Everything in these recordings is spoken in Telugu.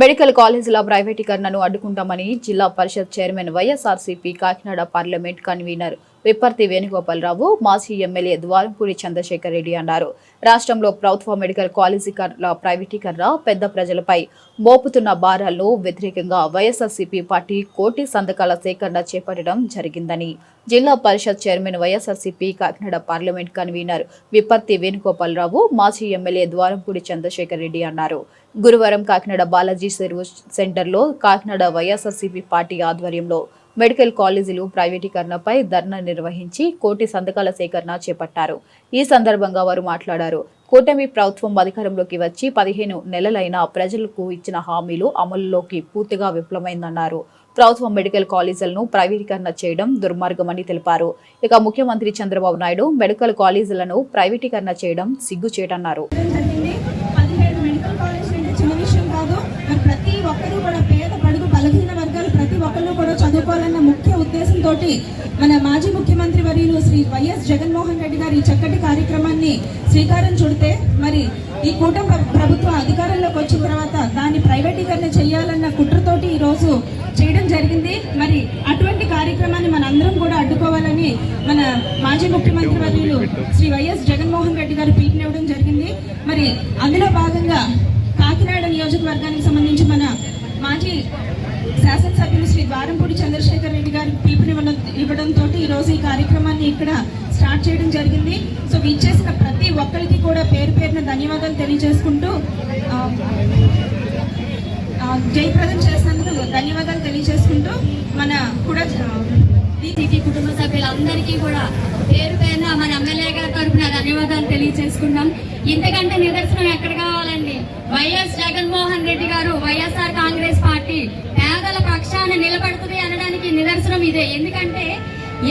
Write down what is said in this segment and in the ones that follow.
మెడికల్ కాలేజీల ప్రైవేటీకరణను అడ్డుకుంటామని Zilla Parishad chairman YSRCP Kakinada parliament convener Vipparthi Venugopalarao, మాజీ ఎమ్మెల్యే ద్వారంపూడి చంద్రశేఖర్ రెడ్డి అన్నారు. రాష్ట్రంలో ప్రభుత్వ మెడికల్ కాలేజీల ప్రైవేటీకరణ పెద్ద ప్రజలపై మోపుతున్న భారాలను వ్యతిరేకంగా వైఎస్ఆర్సీపీ పార్టీ కోటి సంతకాల సేకరణ చేపట్టడం జరిగిందని Zilla Parishad chairman YSRCP Kakinada parliament convener Vipparthi Venugopalarao, మాజీ ఎమ్మెల్యే ద్వారంపూడి చంద్రశేఖర్ రెడ్డి అన్నారు. గురువారం కాకినాడ బాలాజీ సర్వీస్ సెంటర్లో కాకినాడ వైఎస్ఆర్సీపీ పార్టీ ఆధ్వర్యంలో మెడికల్ కాలేజీలు ప్రైవేటీకరణపై ధర్నా నిర్వహించి కోటి సంతకాల సేకరణ చేపట్టారు. ఈ సందర్భంగా వారు మాట్లాడారు. కూటమి ప్రభుత్వం అధికారంలోకి వచ్చి 15 నెలలైనా ప్రజలకు ఇచ్చిన హామీలు అమలులోకి పూర్తిగా విఫలమైందన్నారు. ప్రభుత్వం మెడికల్ కాలేజీలను ప్రైవేటీకరణ చేయడం దుర్మార్గమని తెలిపారు. ఇక ముఖ్యమంత్రి చంద్రబాబు నాయుడు మెడికల్ కాలేజీలను ప్రైవేటీకరణ చేయడం సిగ్గుచేటన్నారు. ప్రతి ఒక్కరూ కూడా పేద బడుగు బలహీన వర్గాలు ప్రతి ఒక్కరు కూడా చదువుకోవాలన్న ముఖ్య ఉద్దేశంతో మన మాజీ ముఖ్యమంత్రి వర్యులు శ్రీ వైఎస్ జగన్మోహన్ రెడ్డి గారు ఈ చక్కటి కార్యక్రమాన్ని శ్రీకారం చుడితే మరి ఈ కూటమి ప్రభుత్వం అధికారంలోకి వచ్చిన తర్వాత దాన్ని ప్రైవేటీకరణ చేయాలన్న కుట్రతోటి ఈ రోజు చేయడం జరిగింది. మరి అటువంటి కార్యక్రమాన్ని మన అందరం కూడా అడ్డుకోవాలని మన మాజీ ముఖ్యమంత్రి వర్యులు శ్రీ వైఎస్ జగన్మోహన్ రెడ్డి గారు పిలుపునివ్వడం జరిగింది. మరి అందులో భాగంగా కాకినాడ నియోజకవర్గానికి సంబంధించి మన మాజీ శాసనసభ్యులు శ్రీ ద్వారంపూడి చంద్రశేఖర్ రెడ్డి గారు పిలుపునివ్వడంతో ఈరోజు ఈ కార్యక్రమాన్ని ఇక్కడ స్టార్ట్ చేయడం జరిగింది. సో ఇచ్చేసిన ప్రతి ఒక్కరికి కూడా పేరు పేరున ధన్యవాదాలు తెలియజేసుకుంటూ జయప్రదం చేసినందుకు ధన్యవాదాలు తెలియజేసుకుంటూ మన కూడా కుటుంబ సభ్యులందరికీ కూడా పేరు పేరున మన ఎమ్మెల్యే గారి తరఫున ధన్యవాదాలు తెలియజేసుకున్నాం. ఇంతకంటే నిదర్శనం ఎక్కడ కావాలండి? వైఎస్ జగన్మోహన్ రెడ్డి గారు వైఎస్ఆర్ కాంగ్రెస్ పార్టీ పేదల పక్షాన నిలబడుతుంది అనడానికి నిదర్శనం ఇదే. ఎందుకంటే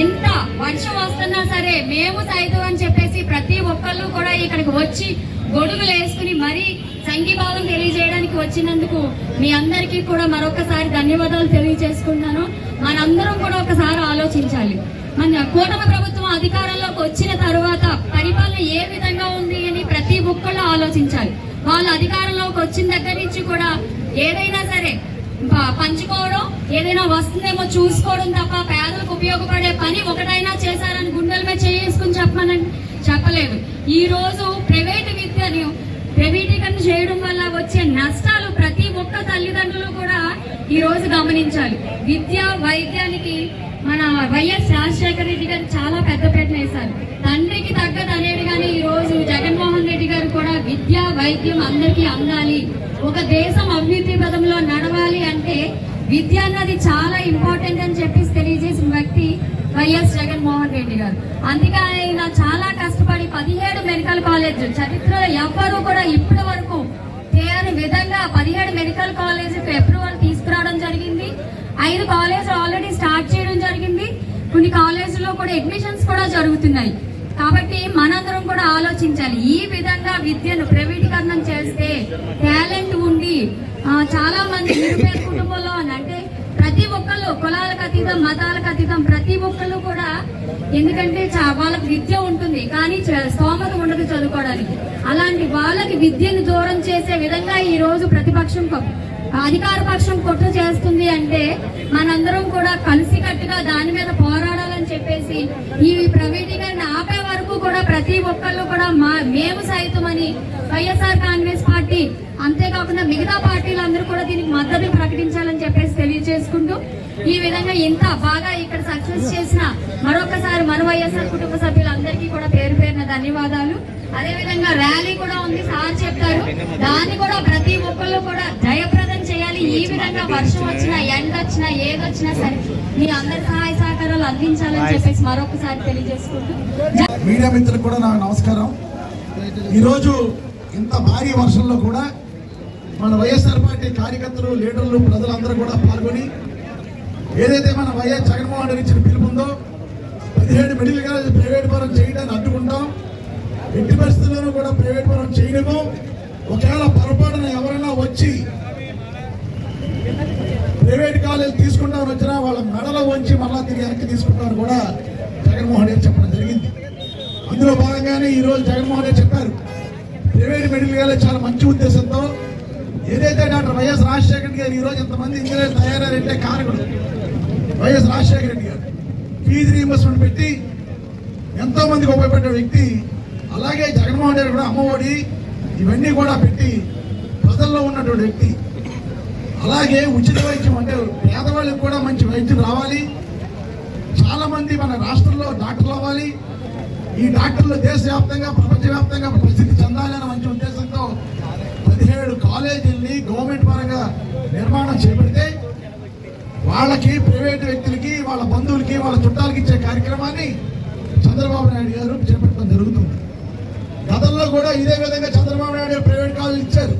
ఇంత వర్షం వస్తున్నా సరే మేము సైతం అని చెప్పేసి ప్రతి ఒక్కళ్ళు కూడా ఇక్కడికి వచ్చి గొడుగులు వేసుకుని మరీ సంఘీభావం తెలియజేయడానికి వచ్చినందుకు మీ అందరికీ కూడా మరొకసారి ధన్యవాదాలు తెలియజేసుకున్నాను. మనందరం కూడా ఒకసారి ఆలోచించాలి. మన కూటమి ప్రభుత్వం అధికారంలోకి వచ్చిన తర్వాత పరిపాలన ఏ విధంగా ఉంది అని ప్రతి ఒక్కళ్ళు ఆలోచించాలి. వాళ్ళు అధికారంలోకి వచ్చిన దగ్గర నుంచి కూడా ఏదైనా సరే పంచుకోవడం, ఏదైనా వస్తుందేమో చూసుకోవడం తప్ప పేదలకు ఉపయోగపడే పని ఒకటైనా చేశారని గుండెల మీద చేసుకుని చెప్పలేదు. ఈ రోజు ప్రైవేటు విద్యను ప్రైవేటీకరణ చేయడం వల్ల వచ్చే నష్టాలు ప్రతి ఒక్క తల్లిదండ్రులు కూడా ఈ రోజు గమనించాలి. విద్య వైద్యానికి మన వైఎస్ రాజశేఖర రెడ్డి గారు చాలా పెద్దపీట వేశారు. తండ్రికి తగ్గదు అనేది కానీ ఈ రోజు జగన్మోహన్ రెడ్డి గారు కూడా విద్య వైద్యం అందరికీ అందాలి, ఒక దేశం అభివృద్ధి పదంలో నడవాలి అంటే విద్య అన్నది చాలా ఇంపార్టెంట్ అని చెప్పేసి తెలియజేసిన వ్యక్తి వైఎస్ జగన్మోహన్ రెడ్డి గారు. అందుకే ఆయన చాలా కష్టపడి 17 మెడికల్ కాలేజీలు చరిత్రలో ఎవ్వరూ కూడా ఇప్పటి వరకు చేయని విధంగా 17 మెడికల్ కాలేజీకి అప్రూవల్ తీసుకురావడం జరిగింది. 5 కాలేజీలు ఆల్రెడీ స్టార్ట్ చేయడం జరిగింది. కొన్ని కాలేజీల్లో కూడా అడ్మిషన్స్ కూడా జరుగుతున్నాయి. కాబట్టి మనందరం కూడా ఆలోచించాలి. ఈ విధంగా విద్యను ప్రైవేటీకరణ చేస్తే టాలెంట్ ఉండి చాలా మంది నిరుపేద కుటుంబంలో అంటే ప్రతి ఒక్కళ్ళు కులాలకు అతీతం మతాలకు అతీతం ప్రతి ఒక్కళ్ళు కూడా, ఎందుకంటే వాళ్ళకి విద్య ఉంటుంది కానీ స్తోమత ఉండదు చదువుకోవడానికి. అలాంటి వాళ్ళకి విద్యను దూరం చేసే విధంగా ఈ రోజు ప్రతిపక్షం అధికార పక్షం కుట్ర చేస్తుంది అంటే మనందరం కూడా కలిసికట్టుగా దాని మీద పోరాడాలని చెప్పేసి ఈ ప్రైవేటీకరణ ఆపే వరకు కూడా ప్రతి ఒక్కళ్ళు కూడా మేము సైతమని వైఎస్ఆర్ కాంగ్రెస్ పార్టీ అంతేకాకుండా మిగతా పార్టీలందరూ కూడా దీనికి మద్దతు ప్రకటించాలని చెప్పేసి తెలియజేసుకుంటూ ఈ విధంగా ఇంత బాగా ఇక్కడ సక్సెస్ చేసిన మరొకసారి మన వైఎస్ఆర్ కుటుంబ సభ్యులందరికీ కూడా పేరు పేరున ధన్యవాదాలు. అదే విధంగా ర్యాలీ కూడా ఉంది, సార్ చెప్తారు, దాన్ని కూడా ప్రతి ఒక్కళ్ళు కూడా జయప్రదం చేయాలి. ఈ విధంగా వర్షం వచ్చినా ఎండ వచ్చినా ఏదొచ్చినా సరే మీ అందరి సహాయ సహకారాలు అందించాలని చెప్పేసి మరొకసారి తెలియజేసుకుంటూ మీడియా మిత్రులకు కూడా నా నమస్కారం. ఈరోజు ఇంత భారీ వర్షంలో కూడా మన వైఎస్ఆర్ పార్టీ కార్యకర్తలు, లీడర్లు, ప్రజలందరూ కూడా పాల్గొని ఏదైతే మన వైఎస్ జగన్మోహన్ రెడ్డి ఇచ్చిన పిలుపుందో 17 మెడికల్ కాలేజ్ ప్రైవేట్ పరం చేయడాన్ని అడ్డుకుంటాం. ఎట్టి పరిస్థితుల్లోనూ కూడా ప్రైవేట్ పరం చేయడము. ఒకవేళ పొరపాటున ఎవరైనా వచ్చి ప్రైవేట్ కాలేజ్ తీసుకుంటామని వచ్చినా వాళ్ళ మెడలో వంచి మళ్ళా తిరిగి వెనక్కి తీసుకుంటామని కూడా జగన్మోహన్ రెడ్డి చెప్పడం జరిగింది. అందులో భాగంగానే ఈరోజు జగన్మోహన్ రెడ్డి చెప్పారు ప్రైవేట్ మెడికల్ కాలేజ్ చాలా మంచి ఉద్దేశంతో ఏదైతే డాక్టర్ వైఎస్ రాజశేఖర గారు ఈరోజు ఎంతమంది ఇంజనీర్ తయారయ్యారంటే కారకుడు వైఎస్ రాజశేఖర రెడ్డి గారు. ఫీజు రీయింబర్స్మెంట్ పెట్టి ఎంతో మందికి ఉపయోగపడ్డ వ్యక్తి. అలాగే జగన్మోహన్ రెడ్డి కూడా అమ్మఒడి ఇవన్నీ కూడా పెట్టి ప్రజల్లో ఉన్నటువంటి వ్యక్తి. అలాగే ఉచిత వైద్యం అంటే పేదవాళ్ళకి కూడా మంచి వైద్యం రావాలి. చాలా మంది మన రాష్ట్రంలో డాక్టర్లు అవ్వాలి. ఈ డాక్టర్లు దేశవ్యాప్తంగా ప్రపంచవ్యాప్తంగా ప్రసిద్ధి చెందాలనే మంచి ఉద్దేశంతో 17 కాలేజీల్ని గవర్నమెంట్ పరంగా నిర్మాణం చేపడితే వాళ్ళకి ప్రైవేటు వ్యక్తులకి వాళ్ళ బంధువులకి వాళ్ళ చుట్టాలకి ఇచ్చే కార్యక్రమాన్ని చంద్రబాబు నాయుడు గారు చేపట్టడం జరుగుతుంది. గతంలో కూడా ఇదే విధంగా చంద్రబాబు నాయుడు గారు ప్రైవేట్ కాలేజీలు ఇచ్చారు.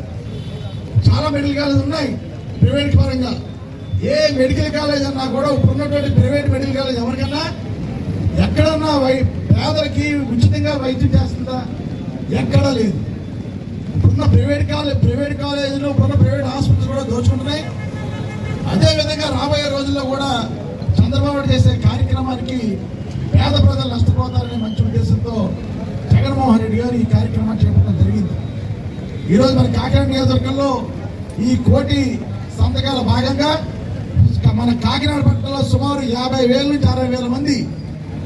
చాలా మెడికల్ కాలేజీలు ఉన్నాయి ప్రైవేట్ పరంగా. ఏ మెడికల్ కాలేజ్ అన్నా కూడా ఇప్పుడున్నటువంటి ప్రైవేట్ మెడికల్ కాలేజ్ ఎవరికన్నా ఎక్కడన్నా పేదలకి ఉచితంగా వైద్యం చేస్తుందా? ఎక్కడా లేదు. ఇప్పుడున్న ప్రైవేట్ కాలేజీలు ఇప్పుడున్న ప్రైవేట్ హాస్పిటల్స్ కూడా దోచుకుంటున్నాయి. అదేవిధంగా రాబోయే రోజుల్లో కూడా చంద్రబాబు చేసే కార్యక్రమానికి పేద ప్రజలు నష్టపోతారనే మంచి ఉద్దేశంతో జగన్మోహన్ రెడ్డి గారు ఈ కార్యక్రమాన్ని చేపట్టడం జరిగింది. ఈరోజు మన కాకినాడ నియోజకవర్గంలో ఈ 1 కోటి సంతకాల భాగంగా మన కాకినాడ పట్టణంలో సుమారు 50,000 నుంచి 60,000 మంది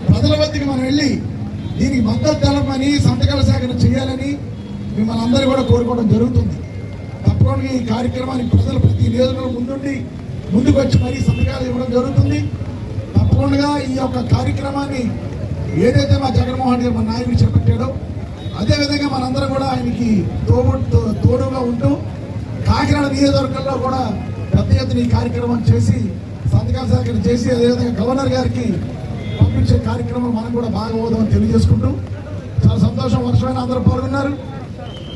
ప్రజల వద్దకు మనం వెళ్ళి దీనికి మద్దతు తెలపమని సంతకాల సేకరణ చేయాలని మిమ్మల్ని అందరూ కూడా కోరుకోవడం జరుగుతుంది. తప్పకుండా ఈ కార్యక్రమానికి ప్రజలు ప్రతి నియోజకవర్గం ముందుకు వచ్చి మరీ సంతకాలు ఇవ్వడం జరుగుతుంది. తప్పకుండా ఈ యొక్క కార్యక్రమాన్ని ఏదైతే మా జగన్మోహన్ రెడ్డి మన నాయకుడు చేపట్టాడో అదేవిధంగా మనందరం కూడా ఆయనకి తోడుగా ఉంటూ కాకినాడ నియోజకవర్గంలో కూడా పెద్ద ఎత్తున ఈ కార్యక్రమం చేసి సంతకాల సేకరణ చేసి అదేవిధంగా గవర్నర్ గారికి పంపించే కార్యక్రమం మనం కూడా భాగవద్దామని తెలియజేసుకుంటూ చాలా సంతోషం. వర్షమైన అందరూ పాల్గొన్నారు.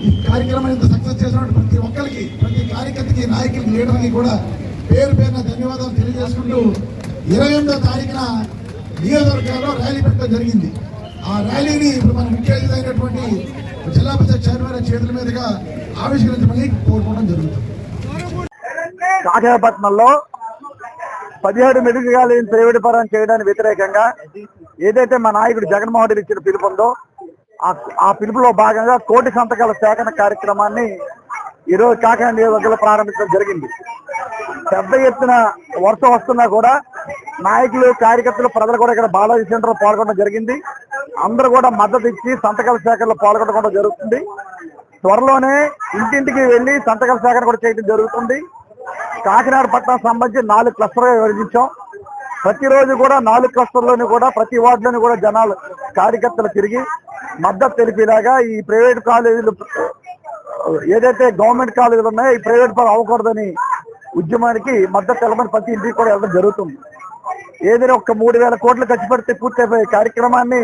ఈ కార్యక్రమం ఇంత సక్సెస్ చేసినటువంటి ప్రతి ఒక్కరికి, ప్రతి కార్యకర్తకి, నాయకులకి, లీడర్కి కూడా పేరు పేరున ధన్యవాదాలు తెలియజేసుకుంటూ 28వ తారీఖున నియోజకవర్గాల్లో ర్యాలీ పెట్టడం జరిగింది. ఆ ర్యాలీని ఇప్పుడు మన ముఖ్య అతిథి అయినటువంటి జిల్లా పరిషత్ చైర్మన్ చేతుల మీదుగా ఆవిష్కరించమని కోరుకోవడం జరుగుతుంది. కాకినాడపట్నంలో 17 మెడికల్ కాలేజీ ప్రైవేట్ పరం చేయడానికి వ్యతిరేకంగా ఏదైతే మా నాయకుడు జగన్మోహన్ రెడ్డి ఇచ్చిన పిలుపు ఉందో ఆ పిలుపులో భాగంగా 1 కోటి సంతకాల సేకరణ కార్యక్రమాన్ని ఈరోజు కాకినాడ నియోజకవర్గంలో ప్రారంభించడం జరిగింది. పెద్ద ఎత్తున వర్షం వస్తున్నా కూడా నాయకులు, కార్యకర్తలు, ప్రజలు కూడా ఇక్కడ బాలాజీ సెంటర్ లో పాల్గొనడం జరిగింది. అందరూ కూడా మద్దతు ఇచ్చి సంతకాల సేకరణలో పాల్గొనడం జరుగుతుంది. త్వరలోనే ఇంటింటికి వెళ్లి సంతకాల సేకరణ కూడా చేయడం జరుగుతుంది. కాకినాడ పట్టణం సంబంధించి 4 క్లస్టర్గా విభజించాం. ప్రతిరోజు కూడా 4 క్లస్టర్లోని కూడా ప్రతి వార్డులోని కూడా జనాలు, కార్యకర్తలు తిరిగి మద్దతు తెలిపేలాగా ఈ ప్రైవేట్ కాలేజీలు ఏదైతే గవర్నమెంట్ కాలేజీలు ఉన్నాయో ఈ ప్రైవేట్ పరం అవ్వకూడదని ఉద్యమానికి మద్దతు తెలపని ప్రతి ఇంటికి కూడా వెళ్ళడం జరుగుతుంది. ఏదైనా 3,000 కోట్లు ఖర్చు పెడితే పూర్తయిపోయే కార్యక్రమాన్ని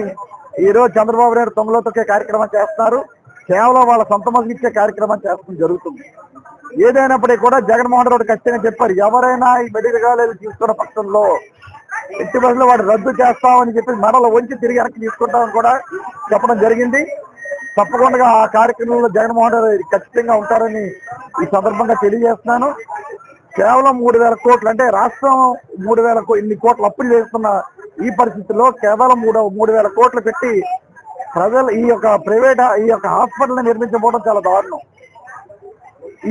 ఈ రోజు చంద్రబాబు నాయుడు తొంగలో తొక్కే కార్యక్రమం చేస్తున్నారు. కేవలం వాళ్ళ సొంత మద్దతు ఇచ్చే కార్యక్రమం చేస్తడం జరుగుతుంది. ఏదైనప్పటికీ కూడా జగన్మోహన్ రెడ్డి ఖచ్చితంగా చెప్పారు, ఎవరైనా ఈ మెడికల్ కాలేజీలు తీసుకున్న పక్షంలో ఎట్టి బస్సులో వాడు రద్దు చేస్తామని చెప్పి మరల వంచి తిరిగి వెనక్కి తీసుకుంటామని కూడా చెప్పడం జరిగింది. తప్పకుండా ఆ కార్యక్రమంలో జగన్మోహన్ రెడ్డి ఖచ్చితంగా ఉంటారని ఈ సందర్భంగా తెలియజేస్తున్నాను. కేవలం 3,000 కోట్లు అంటే రాష్ట్రం 3,000 ఇన్ని కోట్లు అప్పులు చేస్తున్న ఈ పరిస్థితుల్లో కేవలం 3,000 కోట్లు పెట్టి ప్రజలు ఈ యొక్క హాస్పిటల్ నిర్మించబోవడం చాలా దారుణం.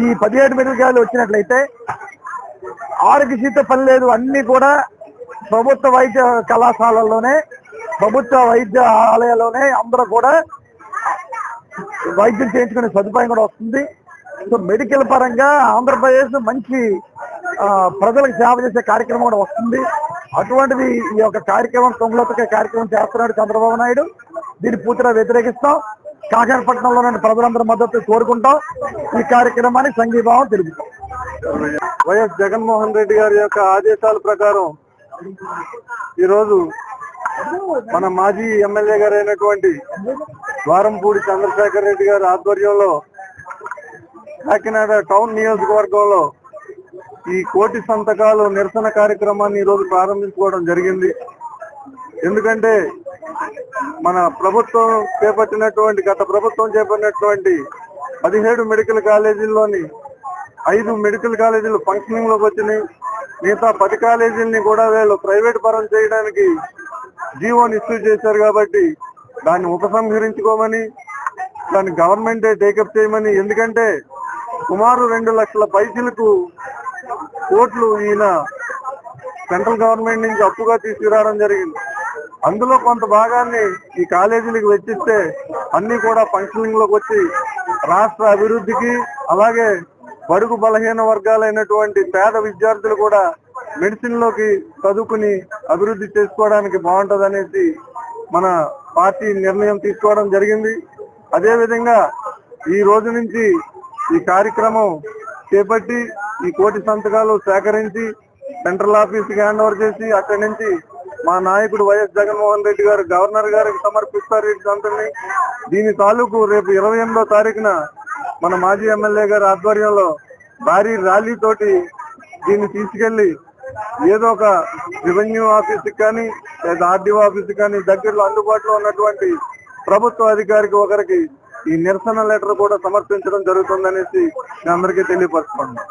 ఈ 17 మెడికల్ కాలేజీలు వచ్చినట్లయితే ఆరోగ్యశ్రీతో పని లేదు, అన్ని కూడా ప్రభుత్వ వైద్య కళాశాలల్లోనే, ప్రభుత్వ వైద్య ఆలయాల్లోనే అందరూ కూడా వైద్యం చేయించుకునే సదుపాయం కూడా వస్తుంది. సో మెడికల్ పరంగా ఆంధ్రప్రదేశ్ మంచి ప్రజలకు సేవ చేసే కార్యక్రమం కూడా వస్తుంది. అటువంటిది ఈ యొక్క కార్యక్రమం తొంగలోతకే కార్యక్రమం చేస్తున్నాడు చంద్రబాబు నాయుడు. దీన్ని పూర్తిగా వ్యతిరేకిస్తాం. కాకినాడపట్నంలో ప్రజలందరూ మద్దతు కోరుకుంటాం. ఈ కార్యక్రమానికి సంఘీభావం తెలుపుతాం. వైఎస్ జగన్మోహన్ రెడ్డి గారి యొక్క ఆదేశాల ప్రకారం ఈరోజు మన మాజీ ఎమ్మెల్యే గారు అయినటువంటి ద్వారంపూడి చంద్రశేఖర్ రెడ్డి గారి ఆధ్వర్యంలో కాకినాడ టౌన్ నియోజకవర్గంలో ఈ 1 కోటి సంతకాలు నిరసన కార్యక్రమాన్ని ఈరోజు ప్రారంభించుకోవడం జరిగింది. ఎందుకంటే మన ప్రభుత్వం గత ప్రభుత్వం చేపట్టినటువంటి 17 మెడికల్ కాలేజీల్లోని 5 మెడికల్ కాలేజీలు ఫంక్షనింగ్ లోకి వచ్చినాయి. మిగతా 10 కాలేజీలని కూడా వీళ్ళు ప్రైవేట్ పరం చేయడానికి జీవోని ఇష్యూ చేశారు. కాబట్టి దాన్ని ఉపసంహరించుకోమని, దాన్ని గవర్నమెంటే టేకప్ చేయమని, ఎందుకంటే సుమారు 2 లక్షల పైసలకు కోట్లు ఈయన సెంట్రల్ గవర్నమెంట్ నుంచి అప్పుగా తీసుకురావడం జరిగింది. అందులో కొంత భాగాన్ని ఈ కాలేజీలకు వెచ్చిస్తే అన్ని కూడా ఫంక్షనింగ్ లోకి వచ్చి రాష్ట్ర అభివృద్ధికి, అలాగే బడుగు బలహీన వర్గాలైనటువంటి పేద విద్యార్థులు కూడా మెడిసిన్ లోకి చదువుకుని అభివృద్ధి చేసుకోవడానికి బాగుంటది అనేసి మన పార్టీ నిర్ణయం తీసుకోవడం జరిగింది. అదే విధంగా ఈ రోజు నుంచి ఈ కార్యక్రమం చేపట్టి ఈ కోటి సంతకాలు సేకరించి సెంట్రల్ ఆఫీస్కి హ్యాండ్ ఓవర్ చేసి అక్కడి నుంచి మా నాయకుడు వైఎస్ జగన్మోహన్ రెడ్డి గారు గవర్నర్ గారికి సమర్పిస్తారు ఈ సంతని. దీని తాలూకు రేపు 28వ తారీఖున మన మాజీ ఎమ్మెల్యే గారి ఆధ్వర్యంలో భారీ ర్యాలీ తోటి దీన్ని తీసుకెళ్లి ఏదో ఒక రెవెన్యూ ఆఫీస్కి కానీ లేదా ఆర్డీఓ ఆఫీస్కి కానీ దగ్గరలో అందుబాటులో ఉన్నటువంటి ప్రభుత్వ అధికారికి ఒకరికి ఈ నిరసన లెటర్ కూడా సమర్పించడం జరుగుతుందనేసి మీ అందరికీ తెలియపరచుకోండి.